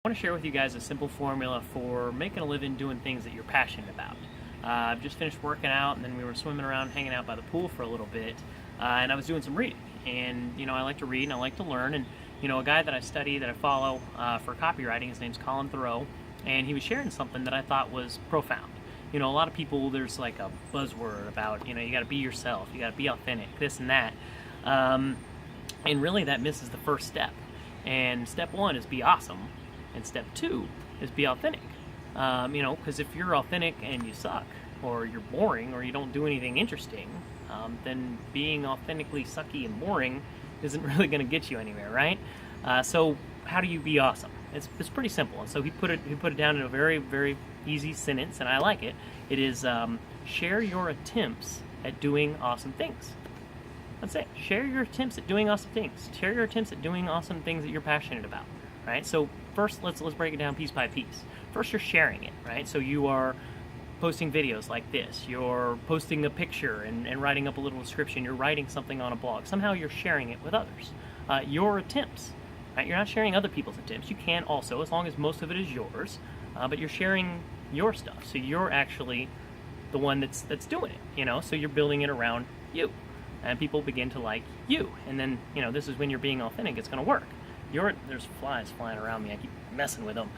I want to share with you guys a simple formula for making a living doing things that you're passionate about. I've just finished working out, and then we were swimming around, hanging out by the pool for a little bit, and I was doing some reading. And I like to read and I like to learn. And a guy that I study, that I follow for copywriting, his name's Colin Thoreau, and he was sharing something that I thought was profound. A lot of people, there's like a buzzword about you got to be yourself, you got to be authentic, this and that, and really that misses the first step. And step one is be awesome. And step two is be authentic. Because if you're authentic and you suck, or you're boring, or you don't do anything interesting, then being authentically sucky and boring isn't really going to get you anywhere, right? So how do you be awesome? It's pretty simple. And so he put it down in a very, very easy sentence, and I like it. It is share your attempts at doing awesome things. That's it. Share your attempts at doing awesome things. Share your attempts at doing awesome things that you're passionate about. Right? So first, let's break it down piece by piece. First, you're sharing it, right? So you are posting videos like this. You're posting a picture and writing up a little description. You're writing something on a blog. Somehow you're sharing it with others. Your attempts, right? You're not sharing other people's attempts. You can also, as long as most of it is yours, but you're sharing your stuff. So you're actually the one that's doing it, So you're building it around you, and people begin to like you. And then, this is when you're being authentic. It's going to work. There's flies flying around me. I keep messing with them.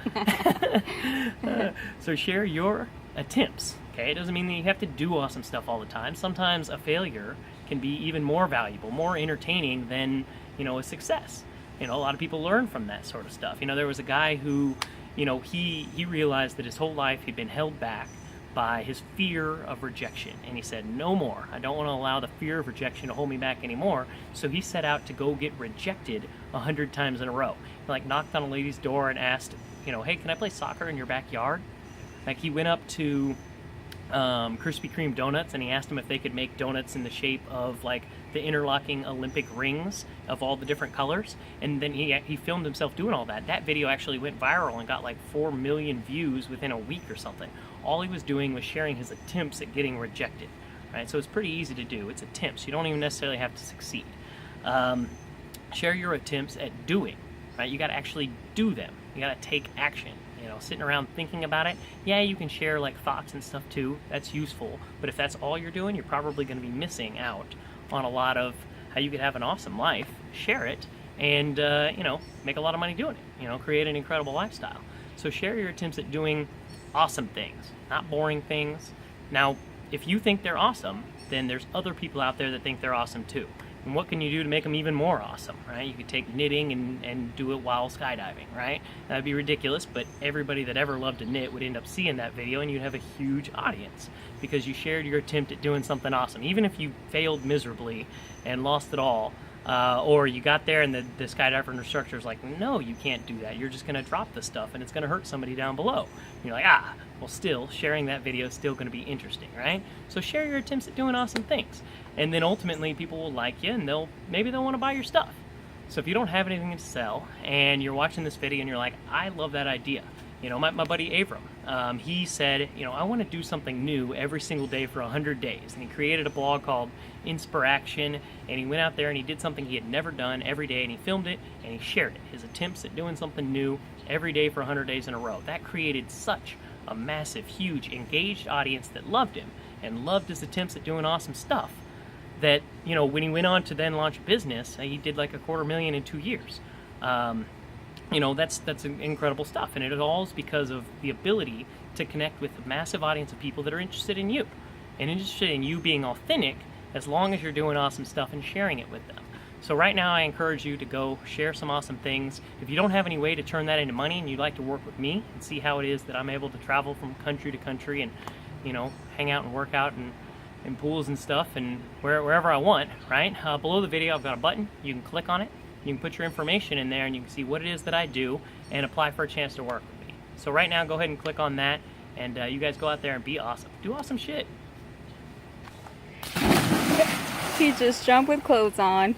So share your attempts. Okay, it doesn't mean that you have to do awesome stuff all the time. Sometimes a failure can be even more valuable, more entertaining than a success. A lot of people learn from that sort of stuff. There was a guy who, he realized that his whole life he'd been held back by his fear of rejection, and he said, no more. I don't want to allow the fear of rejection to hold me back anymore. So he set out to go get rejected 100 times in a row. He knocked on a lady's door and asked, hey, can I play soccer in your backyard? He went up to Krispy Kreme donuts, and he asked them if they could make donuts in the shape of the interlocking Olympic rings of all the different colors. And then he filmed himself doing all that. That video actually went viral and got 4 million views within a week or something. All he was doing was sharing his attempts at getting rejected, right? So it's pretty easy to do. It's attempts. You don't even necessarily have to succeed. Share your attempts at doing, right? You got to actually do them. You got to take action. Sitting around thinking about it, yeah, you can share thoughts and stuff too. That's useful. But if that's all you're doing, you're probably going to be missing out on a lot of how you could have an awesome life. Share it and, make a lot of money doing it. Create an incredible lifestyle. So share your attempts at doing awesome things, not boring things. Now, if you think they're awesome, then there's other people out there that think they're awesome too. And what can you do to make them even more awesome, right? You could take knitting and do it while skydiving, right? That'd be ridiculous, but everybody that ever loved to knit would end up seeing that video, and you'd have a huge audience because you shared your attempt at doing something awesome. Even if you failed miserably and lost it all, or you got there and the skydiver instructor is like, no, you can't do that. You're just going to drop the stuff and it's going to hurt somebody down below. And you're like, well, still, sharing that video is still going to be interesting, right? So share your attempts at doing awesome things. And then ultimately people will like you, and maybe they'll want to buy your stuff. So if you don't have anything to sell and you're watching this video and you're like, I love that idea. My buddy Avram, he said, I want to do something new every single day for 100 days. And he created a blog called Inspiraction, and he went out there and he did something he had never done every day, and he filmed it and he shared it. His attempts at doing something new every day for 100 days in a row. That created such a massive, huge, engaged audience that loved him and loved his attempts at doing awesome stuff that, when he went on to then launch a business, he did $250,000 in 2 years. That's incredible stuff, and it all is because of the ability to connect with a massive audience of people that are interested in you and interested in you being authentic, as long as you're doing awesome stuff and sharing it with them. So right now I encourage you to go share some awesome things. If you don't have any way to turn that into money and you'd like to work with me and see how it is that I'm able to travel from country to country and hang out and work out in pools and stuff and wherever I want, right? Below the video I've got a button. You can click on it. You can put your information in there and you can see what it is that I do and apply for a chance to work with me. So right now, go ahead and click on that, and you guys go out there and be awesome. Do awesome shit. He just jumped with clothes on.